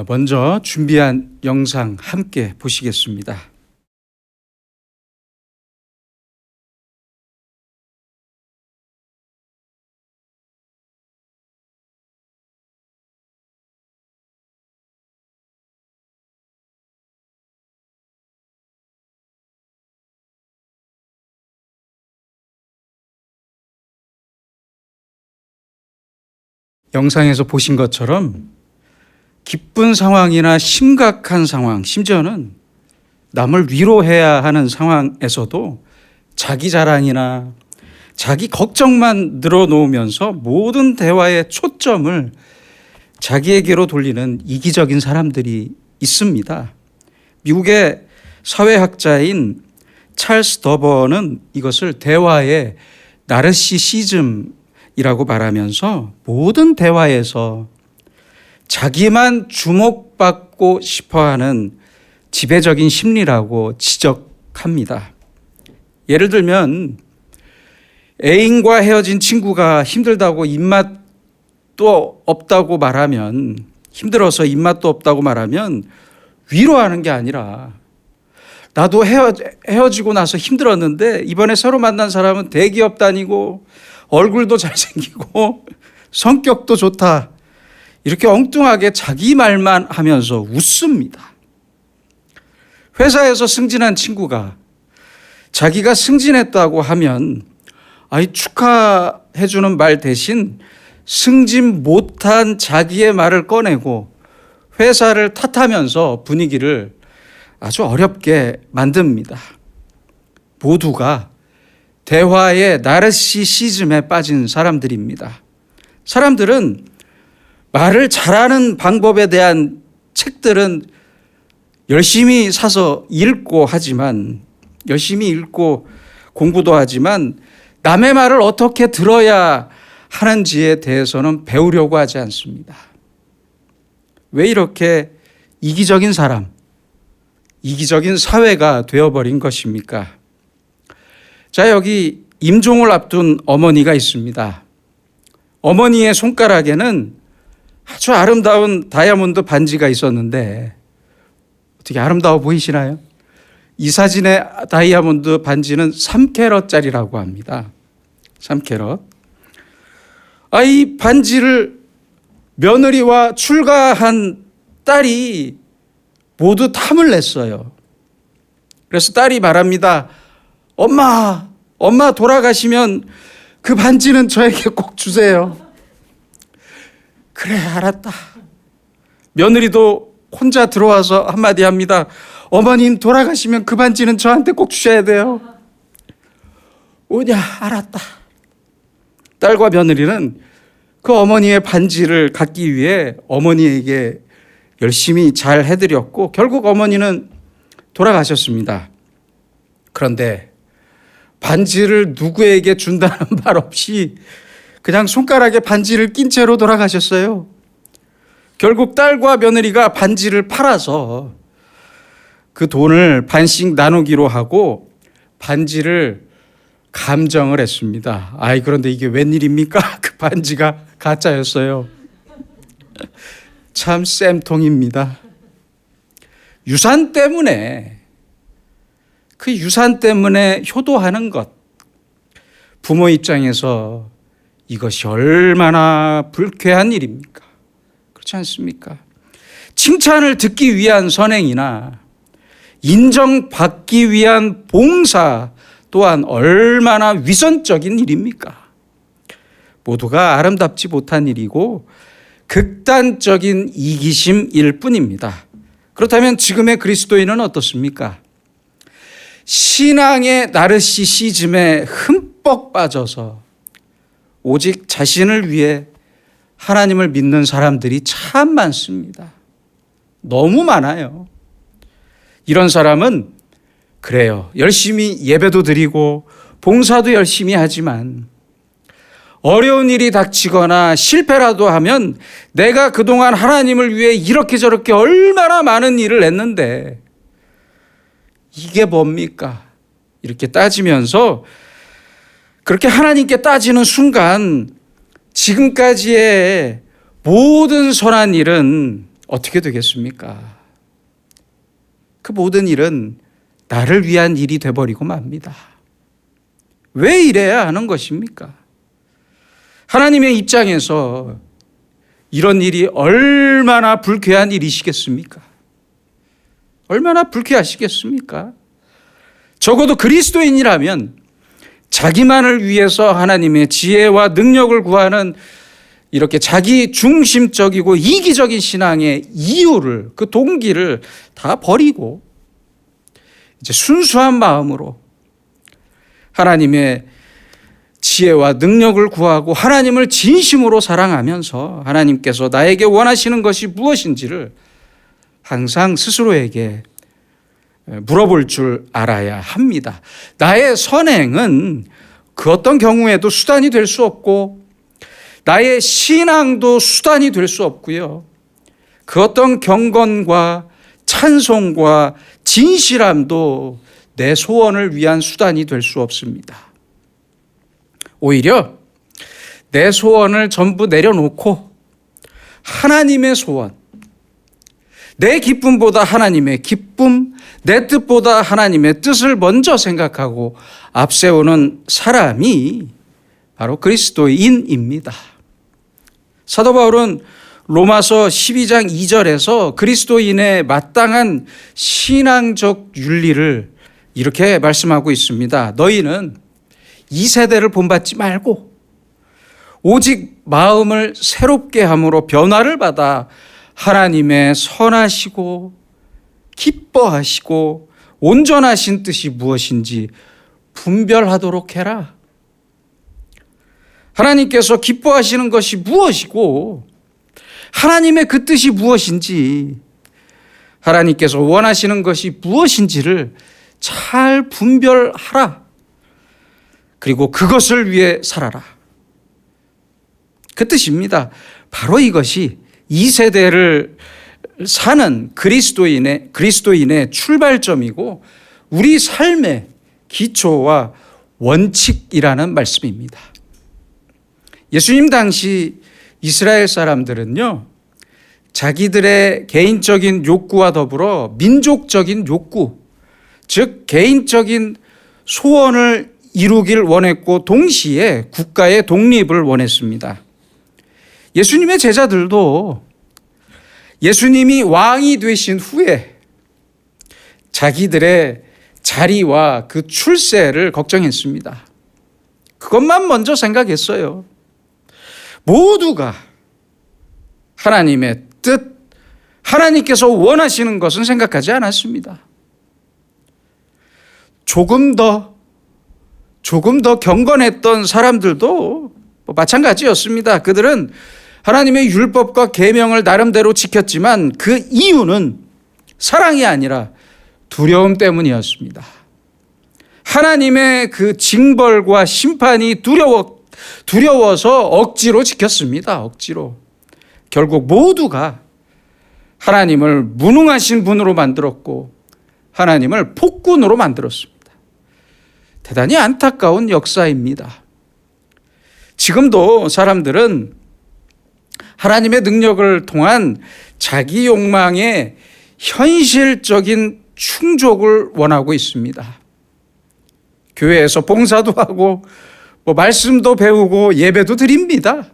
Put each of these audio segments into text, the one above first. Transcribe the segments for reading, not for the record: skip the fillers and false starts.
먼저 준비한 영상 함께 보시겠습니다. 영상에서 보신 것처럼 기쁜 상황이나 심각한 상황, 심지어는 남을 위로해야 하는 상황에서도 자기 자랑이나 자기 걱정만 늘어놓으면서 모든 대화의 초점을 자기에게로 돌리는 이기적인 사람들이 있습니다. 미국의 사회학자인 찰스 더버는 이것을 대화의 나르시시즘이라고 말하면서 모든 대화에서 자기만 주목받고 싶어하는 지배적인 심리라고 지적합니다. 예를 들면 애인과 헤어진 친구가 힘들다고 입맛도 없다고 말하면, 힘들어서 입맛도 없다고 말하면 위로하는 게 아니라, 나도 헤어지고 나서 힘들었는데 이번에 새로 만난 사람은 대기업 다니고 얼굴도 잘생기고 성격도 좋다, 이렇게 엉뚱하게 자기 말만 하면서 웃습니다. 회사에서 승진한 친구가 자기가 승진했다고 하면 축하해주는 말 대신 승진 못한 자기의 말을 꺼내고 회사를 탓하면서 분위기를 아주 어렵게 만듭니다. 모두가 대화의 나르시시즘에 빠진 사람들입니다. 사람들은 말을 잘하는 방법에 대한 책들은 열심히 사서 읽고 하지만, 열심히 읽고 공부도 하지만 남의 말을 어떻게 들어야 하는지에 대해서는 배우려고 하지 않습니다. 왜 이렇게 이기적인 사람, 이기적인 사회가 되어버린 것입니까? 자, 여기 임종을 앞둔 어머니가 있습니다. 어머니의 손가락에는 아주 아름다운 다이아몬드 반지가 있었는데, 어떻게 아름다워 보이시나요? 이 사진의 다이아몬드 반지는 3캐럿짜리라고 합니다. 3캐럿. 이 반지를 며느리와 출가한 딸이 모두 탐을 냈어요. 그래서 딸이 말합니다. 엄마 돌아가시면 그 반지는 저에게 꼭 주세요. 그래, 알았다. 며느리도 혼자 들어와서 한마디 합니다. 어머님 돌아가시면 그 반지는 저한테 꼭 주셔야 돼요. 오냐, 알았다. 딸과 며느리는 그 어머니의 반지를 갖기 위해 어머니에게 열심히 잘 해드렸고 결국 어머니는 돌아가셨습니다. 그런데 반지를 누구에게 준다는 말 없이 그냥 손가락에 반지를 낀 채로 돌아가셨어요. 결국 딸과 며느리가 반지를 팔아서 그 돈을 반씩 나누기로 하고 반지를 감정을 했습니다. 그런데 이게 웬일입니까? 그 반지가 가짜였어요. 참 쌤통입니다. 유산 때문에, 그 유산 때문에 효도하는 것, 부모 입장에서 이것이 얼마나 불쾌한 일입니까? 그렇지 않습니까? 칭찬을 듣기 위한 선행이나 인정받기 위한 봉사 또한 얼마나 위선적인 일입니까? 모두가 아름답지 못한 일이고 극단적인 이기심일 뿐입니다. 그렇다면 지금의 그리스도인은 어떻습니까? 신앙의 나르시시즘에 흠뻑 빠져서 오직 자신을 위해 하나님을 믿는 사람들이 참 많습니다. 너무 많아요. 이런 사람은 그래요. 열심히 예배도 드리고 봉사도 열심히 하지만 어려운 일이 닥치거나 실패라도 하면 내가 그동안 하나님을 위해 이렇게 저렇게 얼마나 많은 일을 했는데 이게 뭡니까? 이렇게 따지면서, 그렇게 하나님께 따지는 순간 지금까지의 모든 선한 일은 어떻게 되겠습니까? 그 모든 일은 나를 위한 일이 돼버리고 맙니다. 왜 이래야 하는 것입니까? 하나님의 입장에서 이런 일이 얼마나 불쾌한 일이시겠습니까? 얼마나 불쾌하시겠습니까? 적어도 그리스도인이라면 자기만을 위해서 하나님의 지혜와 능력을 구하는 이렇게 자기 중심적이고 이기적인 신앙의 이유를, 그 동기를 다 버리고 이제 순수한 마음으로 하나님의 지혜와 능력을 구하고 하나님을 진심으로 사랑하면서 하나님께서 나에게 원하시는 것이 무엇인지를 항상 스스로에게 물어볼 줄 알아야 합니다. 나의 선행은 그 어떤 경우에도 수단이 될 수 없고 나의 신앙도 수단이 될 수 없고요. 그 어떤 경건과 찬송과 진실함도 내 소원을 위한 수단이 될 수 없습니다. 오히려 내 소원을 전부 내려놓고 하나님의 소원, 내 기쁨보다 하나님의 기쁨, 내 뜻보다 하나님의 뜻을 먼저 생각하고 앞세우는 사람이 바로 그리스도인입니다. 사도 바울은 로마서 12장 2절에서 그리스도인의 마땅한 신앙적 윤리를 이렇게 말씀하고 있습니다. 너희는 이 세대를 본받지 말고 오직 마음을 새롭게 함으로 변화를 받아 하나님의 선하시고 기뻐하시고 온전하신 뜻이 무엇인지 분별하도록 해라. 하나님께서 기뻐하시는 것이 무엇이고 하나님의 그 뜻이 무엇인지, 하나님께서 원하시는 것이 무엇인지를 잘 분별하라. 그리고 그것을 위해 살아라. 그 뜻입니다. 바로 이것이 이 세대를 사는 그리스도인의 출발점이고 우리 삶의 기초와 원칙이라는 말씀입니다. 예수님 당시 이스라엘 사람들은요, 자기들의 개인적인 욕구와 더불어 민족적인 욕구, 즉 개인적인 소원을 이루길 원했고 동시에 국가의 독립을 원했습니다. 예수님의 제자들도 예수님이 왕이 되신 후에 자기들의 자리와 그 출세를 걱정했습니다. 그것만 먼저 생각했어요. 모두가 하나님의 뜻, 하나님께서 원하시는 것은 생각하지 않았습니다. 조금 더 경건했던 사람들도 마찬가지였습니다. 그들은 하나님의 율법과 계명을 나름대로 지켰지만 그 이유는 사랑이 아니라 두려움 때문이었습니다. 하나님의 그 징벌과 심판이 두려워서 억지로 지켰습니다. 억지로. 결국 모두가 하나님을 무능하신 분으로 만들었고 하나님을 폭군으로 만들었습니다. 대단히 안타까운 역사입니다. 지금도 사람들은 하나님의 능력을 통한 자기 욕망의 현실적인 충족을 원하고 있습니다. 교회에서 봉사도 하고 말씀도 배우고 예배도 드립니다.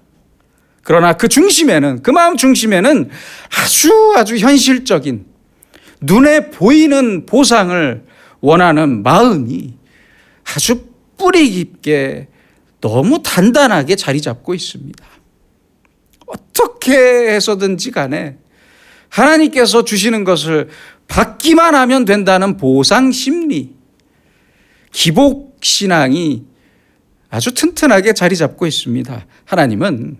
그러나 그 중심에는, 그 마음 중심에는 아주 현실적인 눈에 보이는 보상을 원하는 마음이 아주 뿌리 깊게 너무 단단하게 자리 잡고 있습니다. 어떻게 해서든지 간에 하나님께서 주시는 것을 받기만 하면 된다는 보상 심리, 기복 신앙이 아주 튼튼하게 자리 잡고 있습니다. 하나님은,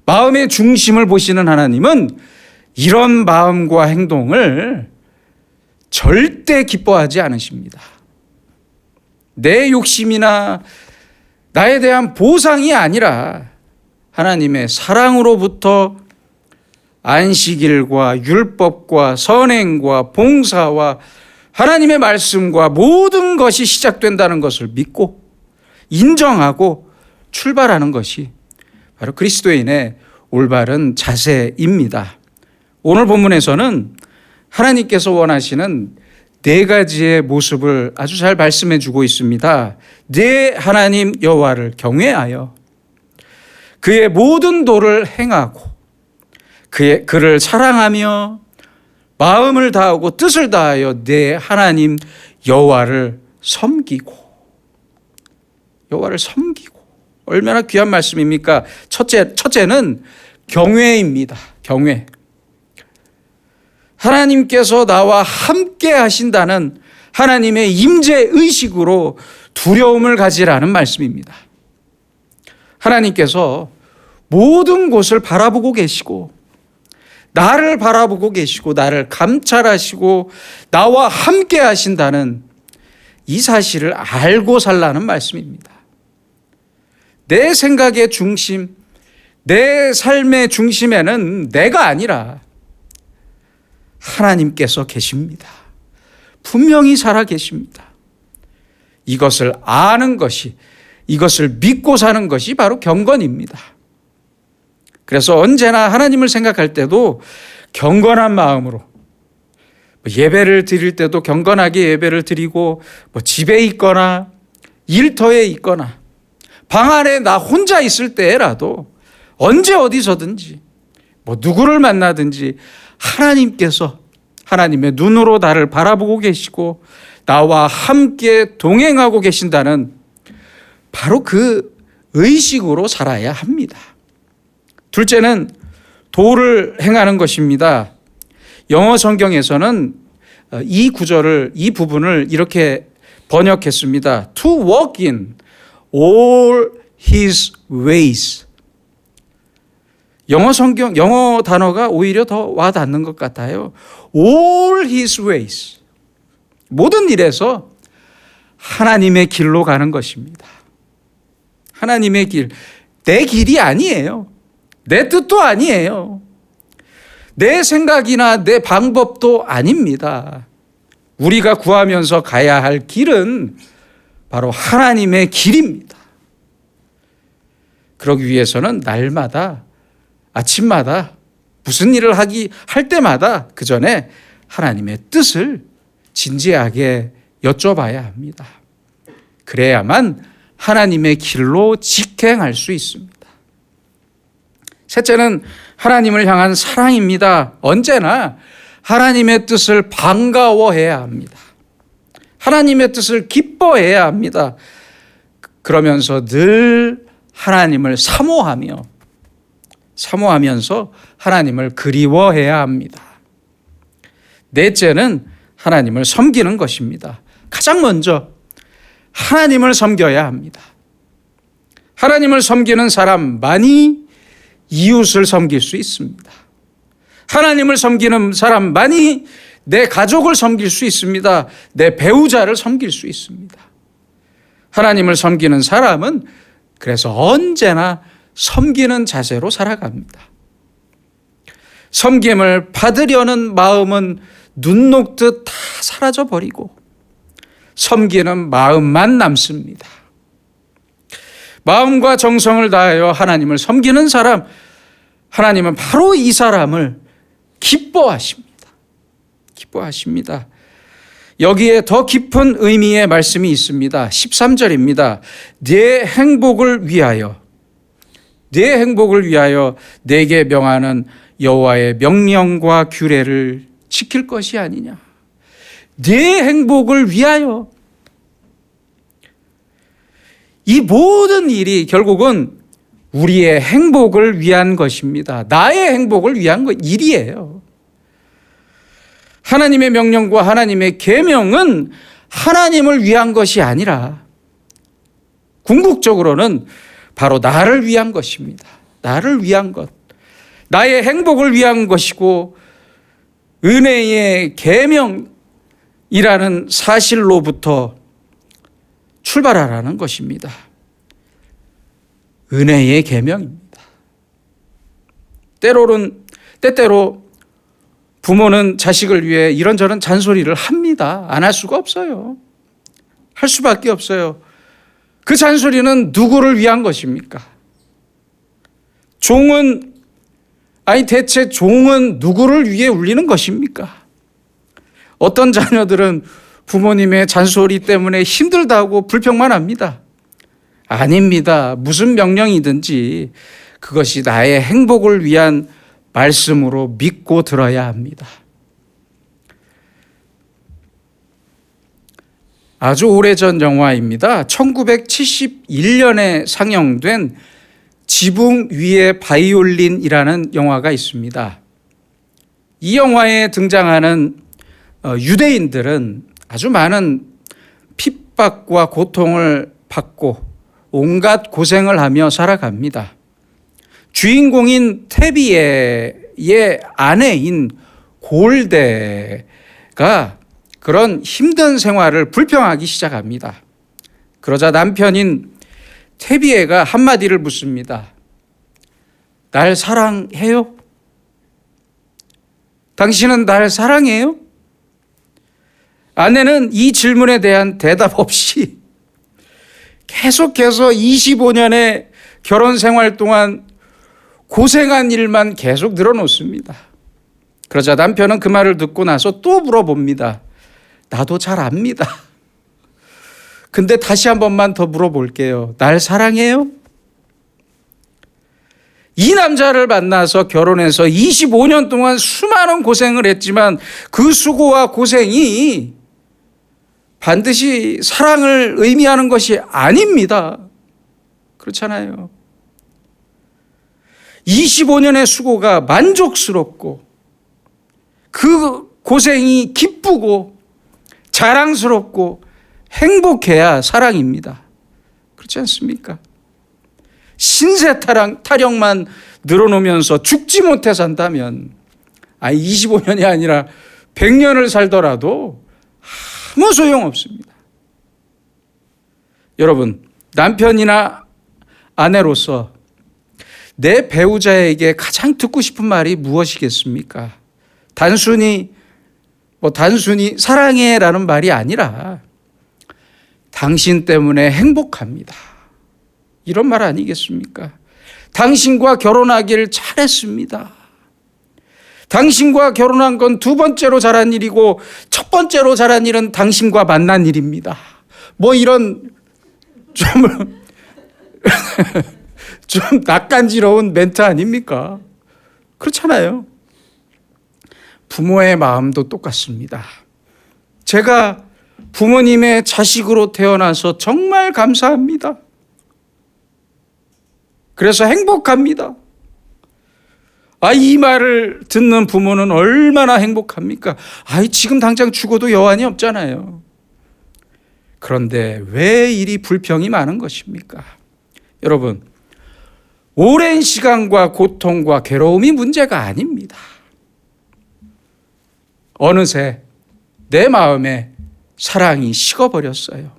마음의 중심을 보시는 하나님은 이런 마음과 행동을 절대 기뻐하지 않으십니다. 내 욕심이나 나에 대한 보상이 아니라 하나님의 사랑으로부터 안식일과 율법과 선행과 봉사와 하나님의 말씀과 모든 것이 시작된다는 것을 믿고 인정하고 출발하는 것이 바로 그리스도인의 올바른 자세입니다. 오늘 본문에서는 하나님께서 원하시는 네 가지의 모습을 아주 잘 말씀해 주고 있습니다. 네 하나님 여호와를 경외하여 그의 모든 도를 행하고 그를 사랑하며 마음을 다하고 뜻을 다하여 네 하나님 여호와를 섬기고. 여호와를 섬기고. 얼마나 귀한 말씀입니까? 첫째는 경외입니다. 경외. 하나님께서 나와 함께 하신다는 하나님의 임재 의식으로 두려움을 가지라는 말씀입니다. 하나님께서 모든 곳을 바라보고 계시고 나를 바라보고 계시고 나를 감찰하시고 나와 함께 하신다는 이 사실을 알고 살라는 말씀입니다. 내 생각의 중심, 내 삶의 중심에는 내가 아니라 하나님께서 계십니다. 분명히 살아 계십니다. 이것을 아는 것이, 이것을 믿고 사는 것이 바로 경건입니다. 그래서 언제나 하나님을 생각할 때도 경건한 마음으로, 예배를 드릴 때도 경건하게 예배를 드리고, 집에 있거나 일터에 있거나 방 안에 나 혼자 있을 때라도 언제 어디서든지 누구를 만나든지 하나님께서 하나님의 눈으로 나를 바라보고 계시고 나와 함께 동행하고 계신다는 바로 그 의식으로 살아야 합니다. 둘째는 도를 행하는 것입니다. 영어 성경에서는 이 구절을, 이 부분을 이렇게 번역했습니다. To walk in all his ways. 영어 단어가 오히려 더 와닿는 것 같아요. All his ways. 모든 일에서 하나님의 길로 가는 것입니다. 하나님의 길. 내 길이 아니에요. 내 뜻도 아니에요. 내 생각이나 내 방법도 아닙니다. 우리가 구하면서 가야 할 길은 바로 하나님의 길입니다. 그러기 위해서는 날마다, 아침마다, 무슨 일을 할 때마다 그 전에 하나님의 뜻을 진지하게 여쭤봐야 합니다. 그래야만 하나님의 길로 직행할 수 있습니다. 셋째는 하나님을 향한 사랑입니다. 언제나 하나님의 뜻을 반가워해야 합니다. 하나님의 뜻을 기뻐해야 합니다. 그러면서 늘 하나님을 사모하면서 하나님을 그리워해야 합니다. 넷째는 하나님을 섬기는 것입니다. 가장 먼저 하나님을 섬겨야 합니다. 하나님을 섬기는 사람만이 이웃을 섬길 수 있습니다. 하나님을 섬기는 사람만이 내 가족을 섬길 수 있습니다. 내 배우자를 섬길 수 있습니다. 하나님을 섬기는 사람은 그래서 언제나 섬기는 자세로 살아갑니다. 섬김을 받으려는 마음은 눈 녹듯 다 사라져버리고 섬기는 마음만 남습니다. 마음과 정성을 다하여 하나님을 섬기는 사람, 하나님은 바로 이 사람을 기뻐하십니다. 기뻐하십니다. 여기에 더 깊은 의미의 말씀이 있습니다. 13절입니다. 내 행복을 위하여 내게 명하는 여호와의 명령과 규례를 지킬 것이 아니냐. 내 행복을 위하여. 이 모든 일이 결국은 우리의 행복을 위한 것입니다. 나의 행복을 위한 일이에요. 하나님의 명령과 하나님의 계명은 하나님을 위한 것이 아니라 궁극적으로는 바로 나를 위한 것입니다. 나를 위한 것. 나의 행복을 위한 것이고 은혜의 계명이라는 사실로부터 출발하라는 것입니다. 은혜의 계명입니다. 때때로 부모는 자식을 위해 이런저런 잔소리를 합니다. 안 할 수가 없어요. 할 수밖에 없어요. 그 잔소리는 누구를 위한 것입니까? 종은 아니 대체 종은 누구를 위해 울리는 것입니까? 어떤 자녀들은 부모님의 잔소리 때문에 힘들다고 불평만 합니다. 아닙니다. 무슨 명령이든지 그것이 나의 행복을 위한 말씀으로 믿고 들어야 합니다. 아주 오래전 영화입니다. 1971년에 상영된 지붕 위의 바이올린이라는 영화가 있습니다. 이 영화에 등장하는 유대인들은 아주 많은 핍박과 고통을 받고 온갖 고생을 하며 살아갑니다. 주인공인 테비에의 아내인 골데가 그런 힘든 생활을 불평하기 시작합니다. 그러자 남편인 테비에가 한마디를 묻습니다. 날 사랑해요? 당신은 날 사랑해요? 아내는 이 질문에 대한 대답 없이 계속해서 25년의 결혼 생활 동안 고생한 일만 계속 늘어놓습니다. 그러자 남편은 그 말을 듣고 나서 또 물어봅니다. 나도 잘 압니다. 근데 다시 한 번만 더 물어볼게요. 날 사랑해요? 이 남자를 만나서 결혼해서 25년 동안 수많은 고생을 했지만 그 수고와 고생이 반드시 사랑을 의미하는 것이 아닙니다. 그렇잖아요. 25년의 수고가 만족스럽고 그 고생이 기쁘고 자랑스럽고 행복해야 사랑입니다. 그렇지 않습니까? 신세 타령만 늘어놓으면서 죽지 못해 산다면 25년이 아니라 100년을 살더라도 아무 소용없습니다. 여러분, 남편이나 아내로서 내 배우자에게 가장 듣고 싶은 말이 무엇이겠습니까? 단순히 사랑해라는 말이 아니라 당신 때문에 행복합니다. 이런 말 아니겠습니까? 당신과 결혼하길 잘했습니다. 당신과 결혼한 건 두 번째로 잘한 일이고 첫 번째로 잘한 일은 당신과 만난 일입니다. 이런 좀 낯간지러운 멘트 아닙니까? 그렇잖아요. 부모의 마음도 똑같습니다. 제가 부모님의 자식으로 태어나서 정말 감사합니다. 그래서 행복합니다. 이 말을 듣는 부모는 얼마나 행복합니까? 지금 당장 죽어도 여한이 없잖아요. 그런데 왜 이리 불평이 많은 것입니까? 여러분, 오랜 시간과 고통과 괴로움이 문제가 아닙니다. 어느새 내 마음에 사랑이 식어버렸어요.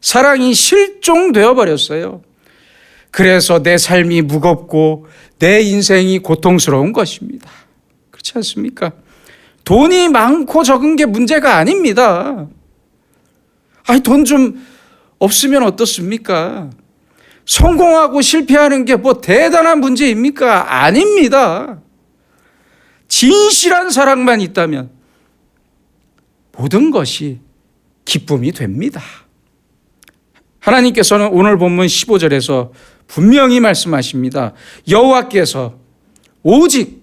사랑이 실종되어 버렸어요. 그래서 내 삶이 무겁고 내 인생이 고통스러운 것입니다. 그렇지 않습니까? 돈이 많고 적은 게 문제가 아닙니다. 돈 좀 없으면 어떻습니까? 성공하고 실패하는 게 대단한 문제입니까? 아닙니다. 진실한 사랑만 있다면 모든 것이 기쁨이 됩니다. 하나님께서는 오늘 본문 15절에서 분명히 말씀하십니다. 여호와께서 오직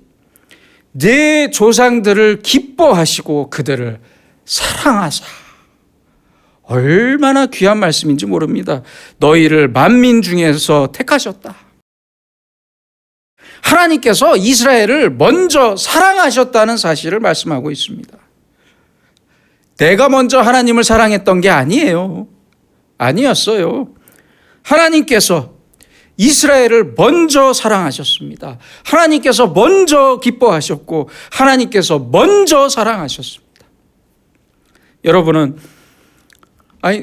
내 조상들을 기뻐하시고 그들을 사랑하사. 얼마나 귀한 말씀인지 모릅니다. 너희를 만민 중에서 택하셨다. 하나님께서 이스라엘을 먼저 사랑하셨다는 사실을 말씀하고 있습니다. 내가 먼저 하나님을 사랑했던 게 아니었어요. 하나님께서 이스라엘을 먼저 사랑하셨습니다. 하나님께서 먼저 기뻐하셨고 하나님께서 먼저 사랑하셨습니다. 여러분은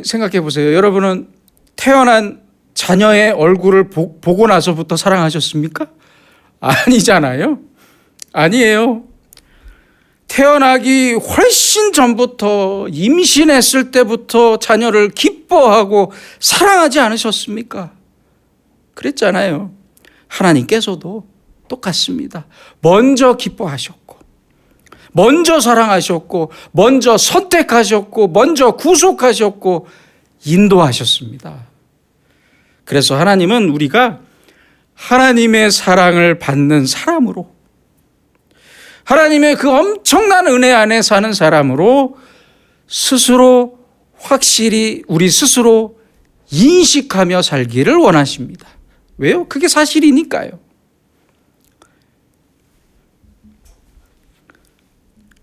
생각해 보세요. 여러분은 태어난 자녀의 얼굴을 보고 나서부터 사랑하셨습니까? 아니잖아요. 아니에요. 태어나기 훨씬 전부터 임신했을 때부터 자녀를 기뻐하고 사랑하지 않으셨습니까? 그랬잖아요. 하나님께서도 똑같습니다. 먼저 기뻐하셨고, 먼저 사랑하셨고, 먼저 선택하셨고, 먼저 구속하셨고, 인도하셨습니다. 그래서 하나님은 우리가 하나님의 사랑을 받는 사람으로, 하나님의 그 엄청난 은혜 안에 사는 사람으로 스스로 확실히 우리 스스로 인식하며 살기를 원하십니다. 왜요? 그게 사실이니까요.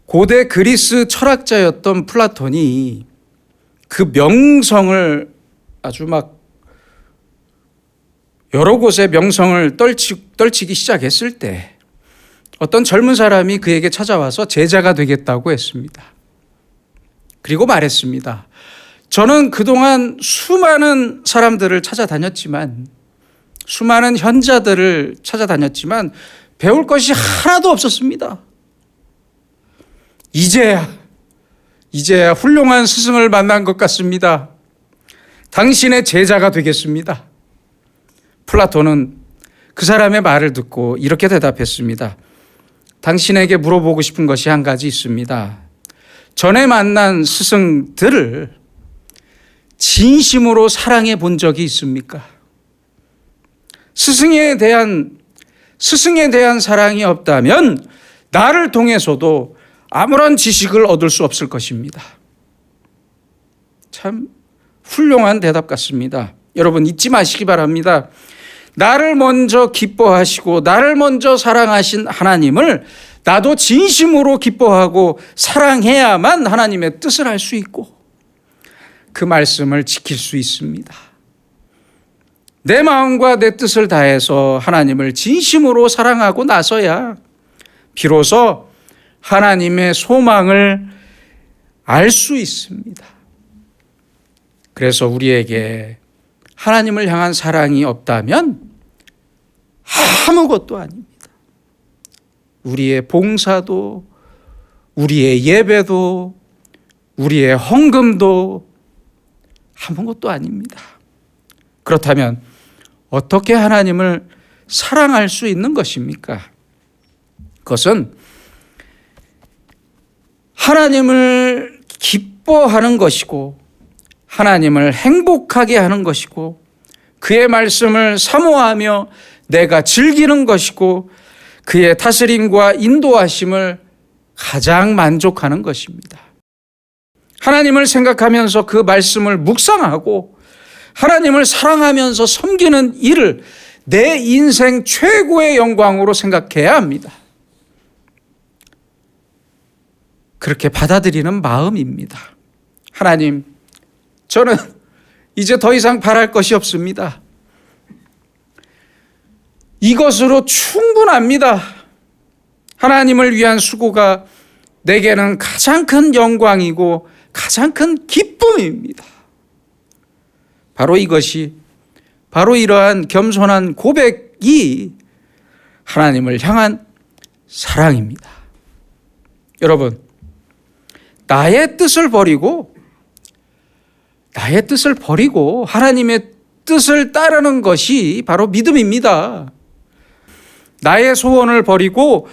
고대 그리스 철학자였던 플라톤이 그 명성을 아주 막 여러 곳에 명성을 떨치기 시작했을 때 어떤 젊은 사람이 그에게 찾아와서 제자가 되겠다고 했습니다. 그리고 말했습니다. 저는 그동안 수많은 사람들을 찾아다녔지만, 수많은 현자들을 찾아다녔지만 배울 것이 하나도 없었습니다. 이제야 훌륭한 스승을 만난 것 같습니다. 당신의 제자가 되겠습니다. 플라톤은 그 사람의 말을 듣고 이렇게 대답했습니다. 당신에게 물어보고 싶은 것이 한 가지 있습니다. 전에 만난 스승들을 진심으로 사랑해 본 적이 있습니까? 스승에 대한 사랑이 없다면 나를 통해서도 아무런 지식을 얻을 수 없을 것입니다. 참 훌륭한 대답 같습니다. 여러분 잊지 마시기 바랍니다. 나를 먼저 기뻐하시고 나를 먼저 사랑하신 하나님을 나도 진심으로 기뻐하고 사랑해야만 하나님의 뜻을 알 수 있고 그 말씀을 지킬 수 있습니다. 내 마음과 내 뜻을 다해서 하나님을 진심으로 사랑하고 나서야 비로소 하나님의 소망을 알 수 있습니다. 그래서 우리에게 하나님을 향한 사랑이 없다면 아무것도 아닙니다. 우리의 봉사도, 우리의 예배도, 우리의 헌금도 아무것도 아닙니다. 그렇다면 어떻게 하나님을 사랑할 수 있는 것입니까? 그것은 하나님을 기뻐하는 것이고 하나님을 행복하게 하는 것이고 그의 말씀을 사모하며 내가 즐기는 것이고 그의 다스림과 인도하심을 가장 만족하는 것입니다. 하나님을 생각하면서 그 말씀을 묵상하고 하나님을 사랑하면서 섬기는 일을 내 인생 최고의 영광으로 생각해야 합니다. 그렇게 받아들이는 마음입니다. 하나님, 저는 이제 더 이상 바랄 것이 없습니다. 이것으로 충분합니다. 하나님을 위한 수고가 내게는 가장 큰 영광이고 가장 큰 기쁨입니다. 바로 이것이, 바로 이러한 겸손한 고백이 하나님을 향한 사랑입니다. 여러분, 나의 뜻을 버리고 하나님의 뜻을 따르는 것이 바로 믿음입니다. 나의 소원을 버리고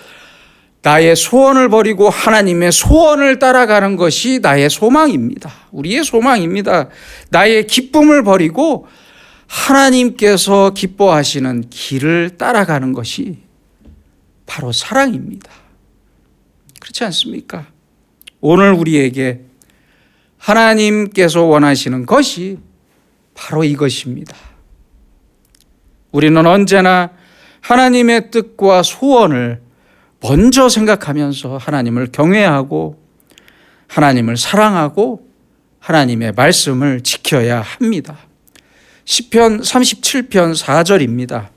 하나님의 소원을 따라가는 것이 나의 소망입니다. 우리의 소망입니다. 나의 기쁨을 버리고 하나님께서 기뻐하시는 길을 따라가는 것이 바로 사랑입니다. 그렇지 않습니까? 오늘 우리에게 하나님께서 원하시는 것이 바로 이것입니다. 우리는 언제나 하나님의 뜻과 소원을 먼저 생각하면서 하나님을 경외하고 하나님을 사랑하고 하나님의 말씀을 지켜야 합니다. 시편 37편 4절입니다.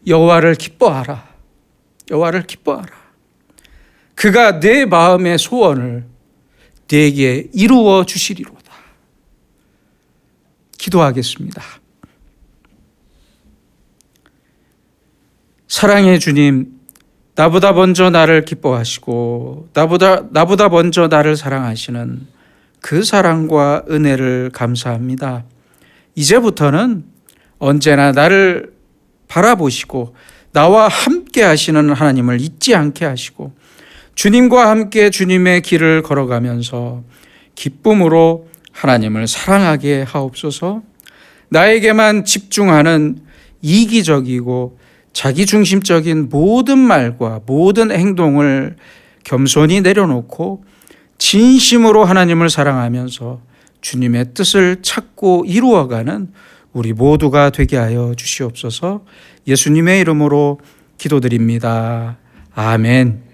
여호와를 기뻐하라. 그가 내 마음의 소원을 내게 이루어 주시리로다. 기도하겠습니다. 사랑의 주님, 나보다 먼저 나를 기뻐하시고 나보다 먼저 나를 사랑하시는 그 사랑과 은혜를 감사합니다. 이제부터는 언제나 나를 바라보시고 나와 함께 하시는 하나님을 잊지 않게 하시고 주님과 함께 주님의 길을 걸어가면서 기쁨으로 하나님을 사랑하게 하옵소서. 나에게만 집중하는 이기적이고 자기중심적인 모든 말과 모든 행동을 겸손히 내려놓고 진심으로 하나님을 사랑하면서 주님의 뜻을 찾고 이루어가는 우리 모두가 되게 하여 주시옵소서. 예수님의 이름으로 기도드립니다. 아멘.